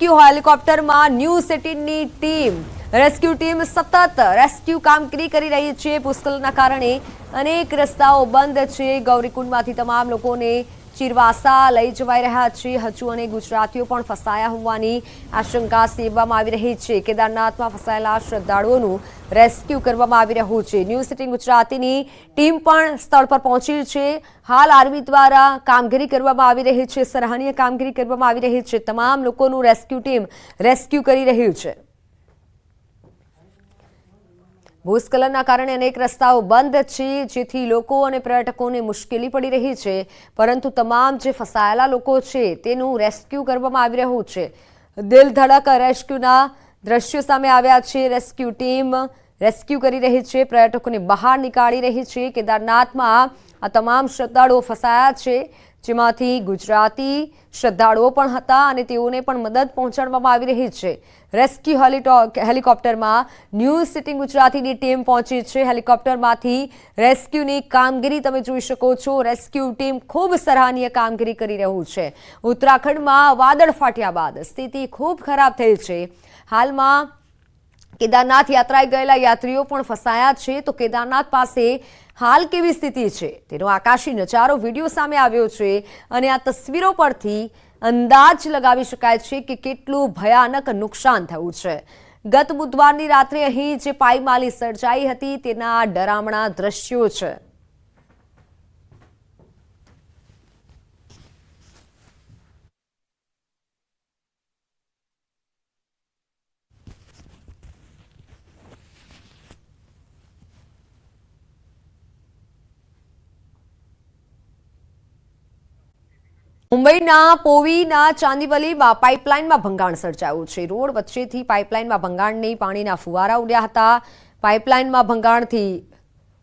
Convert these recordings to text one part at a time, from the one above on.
Rescue હેલિકોપ્ટરમાં news 18ની team rescue team સતત રેસ્ક્યુ કામગીરી કરી રહી છે। ભૂસ્ખલનના કારણે અનેક રસ્તાઓ બંધ છે। ગૌરીકુંડમાંથી તમામ લોકોને ચીરવાસા લઈ જવાઈ રહ્યા છે। હજુ અનેક ગુજરાતીઓ પણ ફસાયા હોવાની આશંકા સેવવામાં આવી રહી છે। કેદારનાથમાં ફસાયેલા શ્રદ્ધાળુઓનું રેસ્ક્યુ કરવામાં આવી રહ્યું છે। ન્યૂઝ 18 ગુજરાતીની ટીમ પણ સ્થળ પર પહોંચી છે। હાલ આર્મી દ્વારા કામગીરી કરવામાં આવી રહી છે। સરાહનીય કામગીરી કરવામાં આવી રહી છે। તમામ લોકોનું રેસ્ક્યુ ટીમ રેસ્ક્યુ કરી રહ્યું છે। ભૂસ્ખલનના કારણે અનેક રસ્તાઓ બંધ છે, જેથી લોકો અને પર્યટકોને મુશ્કેલી પડી રહી છે, પરંતુ તમામ જે ફસાયેલા લોકો છે તેનું રેસ્ક્યુ કરવામાં આવી રહ્યું છે। દિલ ધડક રેસ્ક્યુના દ્રશ્યો સામે આવ્યા છે। રેસ્ક્યુ ટીમ રેસ્ક્યુ કરી રહી છે, પર્યટકોને બહાર નીકાળી રહી છે। કેદારનાથમાં આ તમામ શ્રદ્ધાળુઓ ફસાયા છે, જેમાંથી ગુજરાતી શ્રદ્ધાળુઓ પણ હતા અને તેઓને પણ મદદ પહોંચાડવામાં આવી રહી છે। રેસ્ક્યુ હેલિકોપ્ટરમાં ન્યૂઝ 18 ગુજરાતીની ટીમ પહોંચી છે। હેલિકોપ્ટરમાંથી રેસ્ક્યુની કામગીરી તમે જોઈ શકો છો। રેસ્ક્યુ ટીમ ખૂબ સરાહનીય કામગીરી કરી રહ્યું છે। ઉત્તરાખંડમાં વાદળ ફાટ્યા બાદ સ્થિતિ ખૂબ ખરાબ થઈ છે। હાલમાં કેદારનાથ યાત્રાએ ગયેલા યાત્રીઓ પણ ફસાયા છે, તો કેદારનાથ પાસે હાલ કેવી સ્થિતિ છે તેનો આકાશી નજારો વિડીયો સામે આવ્યો છે અને આ તસવીરો પરથી અંદાજ લગાવી શકાય છે કે કેટલું ભયાનક નુકસાન થયું છે। ગત બુધવારની રાત્રે અહીં જે પાયમાલી સર્જાઈ હતી તેના ડરામણા દ્રશ્યો છે। મુંબઈના પોવીના ચાંદીવલીમાં પાઇપલાઇનમાં ભંગાણ સર્જાયું છે। રોડ વચ્ચેથી પાઇપલાઇનમાં ભંગાણની પાણીના ફુવારા ઉડ્યા હતા। પાઇપલાઇનમાં ભંગાણથી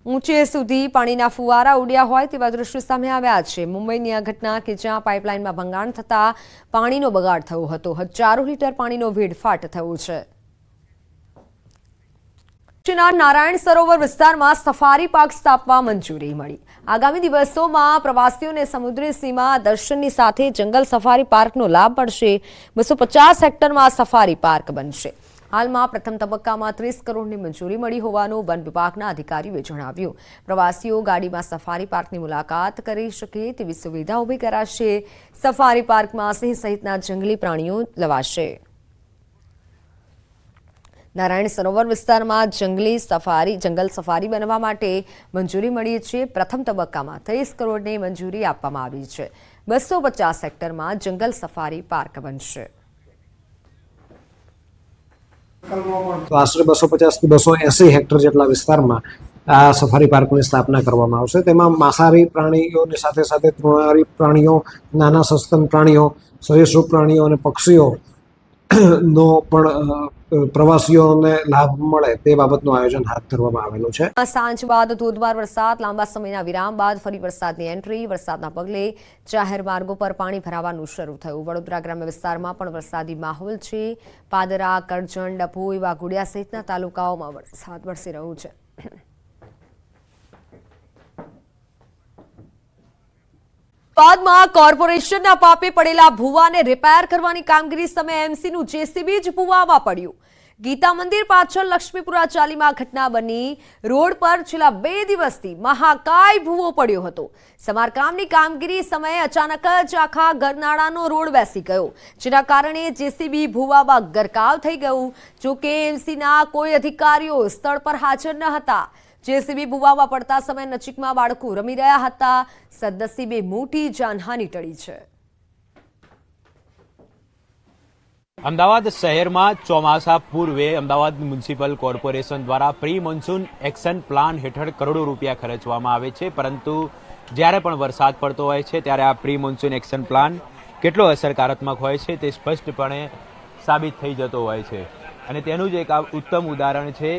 ઊંચે સુધી પાણીના ફુવારા ઉડ્યા હોય તેવા દ્રશ્યો સામે આવ્યા છે। મુંબઈની આ ઘટના કે જ્યાં પાઇપલાઇનમાં ભંગાણ થતાં પાણીનો બગાડ થયો હતો। હજારો લીટર પાણીનો વેડફાટ થયો છે। નારાયણ સરોવર વિસ્તારમાં સફારી પાર્ક સ્થાપવા મંજૂરી મળી। આગામી દિવસોમાં પ્રવાસીઓને સમુદ્રી સીમા દર્શનની સાથે જંગલ સફારી પાર્કનો લાભ મળશે। 250 હેક્ટરમાં સફારી પાર્ક બનશે। હાલમાં પ્રથમ તબક્કામાં 30 કરોડની મંજૂરી મળી હોવાનું વન વિભાગના અધિકારીઓએ જણાવ્યું। પ્રવાસીઓ ગાડીમાં સફારી પાર્કની મુલાકાત કરી શકે તેવી સુવિધા ઊભી કરાશે। સફારી પાર્કમાં સિંહ સહિતના જંગલી પ્રાણીઓ લવાશે। નારાયણ સરોવર વિસ્તારમાં જંગલ સફારી બનવા માટે મંજૂરી મળી છે। પ્રથમ તબક્કામાં 30 કરોડની મંજૂરી આપવામાં આવી છે। 250 હેક્ટરમાં જંગલ સફારી પાર્ક બનશે। આશરે 250 થી 280 હેક્ટર જેટલા વિસ્તારમાં આ સફારી પાર્કની સ્થાપના કરવામાં આવશે। તેમાં માંસાહારી પ્રાણીઓની સાથે સાથે તૃણાહારી પ્રાણીઓ, નાના સસ્તન પ્રાણીઓ, સરીસૃપ પ્રાણીઓ અને પક્ષીઓ નો પણ પ્રવાસીઓને લાભ મળે તે બાબતનું આયોજન હાથ ધરવામાં આવેલું છે। સાંજ બાદ ધોધમાર વરસાદ, લાંબા સમયના વિરામ બાદ ફરી વરસાદની એન્ટ્રી। વરસાદના પગલે જાહેર માર્ગો પર પાણી ભરાવાનું શરૂ થયું। વડોદરા ગ્રામ્ય વિસ્તારમાં પણ વરસાદી માહોલ છે। પાદરા, કરજણ, ડભોઈ, વાઘોડિયા સહિતના તાલુકાઓમાં વરસાદ વરસી રહ્યો છે। બાદમાં કોર્પોરેશનના પાપે પડેલા ભૂવાને રિપેર કરવાની કામગીરી સમયે એમસીનું જેસીબી જ ભૂવામાં પડ્યું। ગીતા મંદિર પાછળ લક્ષ્મીપુરા ચાલીમાં ઘટના બની। રોડ પર છેલ્લા 2 દિવસથી મહાકાય ભૂવો પડ્યો હતો। સમારકામની કામગીરી સમયે અચાનક જ આખા ગરનાળાનો રોડ બેસી ગયો, જેના કારણે જેસીબી ભૂવામાં ગરકાવ થઈ ગયું। જોકે એમસીના કોઈ અધિકારીઓ સ્થળ પર હાજર ન હતા। જેસીબી ભૂવામાં પડતા સમયે નજીકમાં બાળકો રમી રહ્યા હતા। સદનસીબે મોટી જાનહાનિ ટળી છે। અમદાવાદ શહેરમાં ચોમાસા પૂર્વે અમદાવાદ મ્યુનિસિપલ કોર્પોરેશન દ્વારા પ્રી મોન્સૂન એક્શન પ્લાન હેઠળ કરોડો રૂપિયા ખર્ચવામાં આવે છે, પરંતુ જ્યારે પણ વરસાદ પડતો હોય છે ત્યારે આ પ્રી મોન્સૂન એક્શન પ્લાન કેટલો અસરકારાત્મક હોય છે તે સ્પષ્ટપણે સાબિત થઈ જતો હોય છે। અને તેનું જ એક ઉત્તમ ઉદાહરણ છે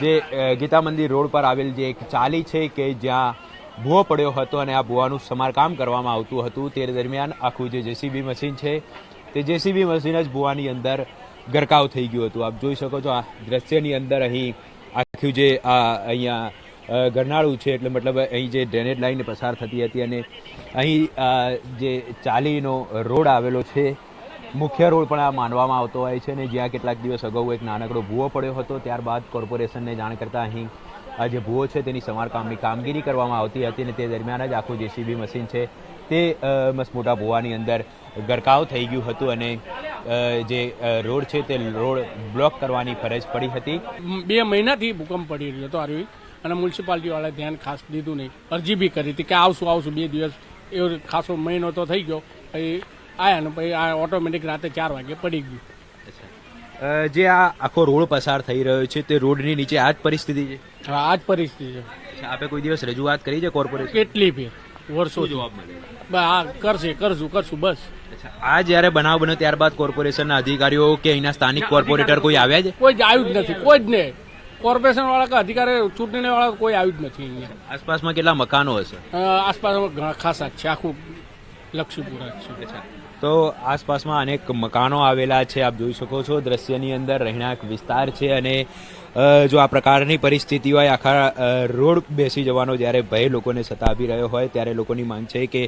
જે ગીતા મંદિર રોડ પર આવેલ જે એક ચાલી છે કે જ્યાં ભૂવો પડ્યો હતો અને આ ભૂવાનું સમારકામ કરવામાં આવતું હતું। તે દરમિયાન આખું જે જેસીબી મશીન છે તે જેસીબી મશીન જ ભૂવાની અંદર ગરકાવ થઈ ગયું હતું। આપ જોઈ શકો છો આ દ્રશ્યની અંદર અહીં આખું જે અહીંયા ગરનાળું છે, એટલે મતલબ અહીં જે ડ્રેનેજ લાઈન પસાર થતી હતી અને અહીં જે ચાલીનો રોડ આવેલો છે મુખ્ય રોડ પણ આ માનવામાં આવતો હોય છે, અને જ્યાં કેટલાક દિવસ અગાઉ એક નાનકડો ભૂવો પડ્યો હતો, ત્યારબાદ કોર્પોરેશનને જાણ કરતાં અહીં આ જે ભૂવો છે તેની સમારકામની કામગીરી કરવામાં આવતી હતી, અને તે દરમિયાન જ આખું જેસીબી મશીન છે તે મસમોટા ભૂવાની અંદર ગરકાવ થઈ ગયું હતું, અને જે રોડ છે તે રોડ બ્લોક કરવાની ફરજ પડી હતી. 2 મહિનાથી ભૂકંપ પડી રહ્યો હતો આરવી, અને મ્યુનિસિપાલિટીવાળાએ ધ્યાન ખાસ દીધું નહીં. અરજી બી કરી હતી કે આવશું 2 દિવસ, એવો ખાસો મહિનો તો થઈ ગયો. પછી આવ્યા ને પછી આ ઓટોમેટિક રાતે 4 વાગે પડી ગયું. જે આ આખો રોડ પસાર થઈ રહ્યો છે તે રોડની નીચે આ જ પરિસ્થિતિ છે. હા, આ જ પરિસ્થિતિ છે. આપે કોઈ દિવસ રજૂઆત કરી છે કોર્પોરેશન? કેટલી ફેર વર્ષો જવાબ મળે હા કરશું બસ. આ જ્યારે બનાવ બન્યો ત્યારબાદ કોર્પોરેશનના અધિકારીઓ કે અહીંના સ્થાનિક કોર્પોરેટર કોઈ આવ્યા છે? કોઈ જ આવ્યું જ નથી, કોઈ જ નહીં. કોર્પોરેશન વાળા કે અધિકારી ચૂંટણી વાળા કોઈ આવ્યું જ નથી અહીંયા. આસપાસમાં કેટલા મકાનો હશે? આસપાસ ઘણા ખાસા જ છે, આખું લક્ષ્મીપુરા જ છે. તો આસપાસમાં અનેક મકાનો આવેલા છે, આપ જોઈ શકો છો દ્રશ્યની અંદર રહેણાંક વિસ્તાર છે, અને જો આ પ્રકારની પરિસ્થિતિ હોય, આખા રોડ બેસી જવાનો જ્યારે ભય લોકોને સતાવી રહ્યો હોય, ત્યારે લોકોની માંગ છે કે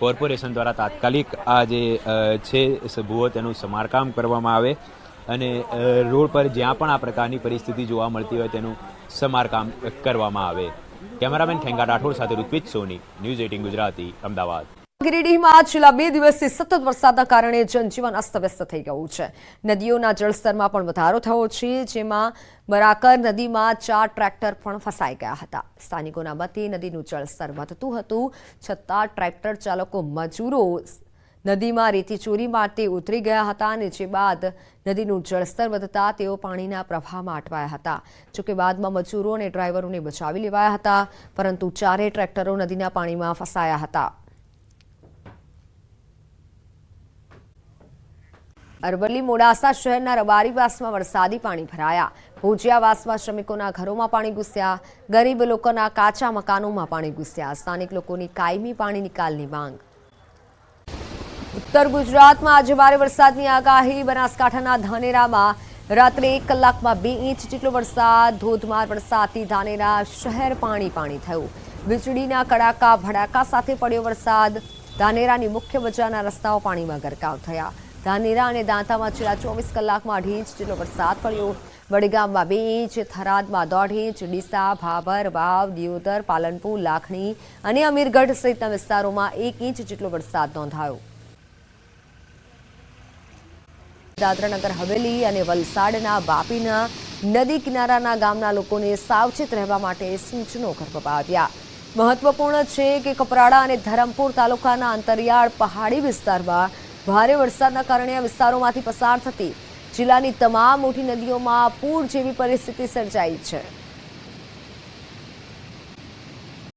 કોર્પોરેશન દ્વારા તાત્કાલિક આ જે છે ભૂવો તેનું સમારકામ કરવામાં આવે, અને રોડ પર જ્યાં પણ આ પ્રકારની પરિસ્થિતિ જોવા મળતી હોય તેનું સમારકામ કરવામાં આવે. કેમેરામેન ઠેંગા રાઠોડ સાથે ઋત્વિજ સોની, ન્યૂઝ 18 ગુજરાતી, અમદાવાદ. ગિરિડીહમાં છેલ્લા 2 દિવસથી સતત વરસાદના કારણે જનજીવન અસ્તવ્યસ્ત થઈ ગયું છે. નદીઓના જળસ્તરમાં પણ વધારો થયો છે, જેમાં બરાકર નદીમાં 4 ટ્રેક્ટર પણ ફસાઈ ગયા હતા. સ્થાનિકોના મતે નદીનું જળસ્તર વધતું હતું, છતાં ટ્રેક્ટર ચાલકો મજૂરો નદીમાં રેતી ચોરી માટે ઉતરી ગયા હતા, અને જે બાદ નદીનું જળસ્તર વધતા તેઓ પાણીના પ્રવાહમાં અટવાયા હતા. જોકે બાદમાં મજૂરો અને ડ્રાઈવરોને બચાવી લેવાયા હતા, પરંતુ 4 ટ્રેક્ટરો નદીના પાણીમાં ફસાયા હતા. અરવલ્લી મોડાસા શહેરના રબારીવાસમાં વરસાદી પાણી ભરાયા. ભુજિયાવાસમાં શ્રમિકોના ઘરોમાં પાણી ઘૂસ્યા. ગરીબ લોકોના કાચા મકાનોમાં પાણી ઘૂસ્યા. સ્થાનિક લોકોની કાયમી પાણી નિકાલની માંગ. ઉત્તર ગુજરાતમાં આજે ભારે વરસાદની આગાહી. બનાસકાંઠાના ધાનેરામાં રાત્રે 1 કલાકમાં 2 ઇંચ જેટલો વરસાદ. ધોધમાર વરસાદથી ધાનેરા શહેર પાણી થયું. વીજળીના કડાકા ભડાકા સાથે પડ્યો વરસાદ. ધાનેરાની મુખ્ય બજારના રસ્તાઓ પાણીમાં ગરકાવ થયા. ધાનેરા અને દાંતામાં છેલ્લા 24 કલાકમાં 2 ઇંચ જેટલો વરસાદ પડ્યો. વડગામમાં 2 ઇંચ, થરાદમાં 1.5 ઇંચ, ડીસા, ભાભર, વાવ, દિયોદર, પાલનપુર, લાખણી અને અમીરગઢ સહિતના વિસ્તારોમાં 1 ઇંચ જેટલો વરસાદ નોંધાયો. દાદરાનગર હવેલી અને વલસાડના વાપીના નદી કિનારાના ગામના લોકોને સાવચેત રહેવા માટે સૂચનો કરવામાં આવ્યા. મહત્વપૂર્ણ છે કે કપરાડા અને ધરમપુર તાલુકાના અંતરિયાળ પહાડી વિસ્તારમાં ભારે વરસાદના કારણે આ વિસ્તારોમાંથી પસાર થતી જિલ્લાની તમામ મોટી નદીઓમાં પૂર જેવી પરિસ્થિતિ સર્જાઈ છે.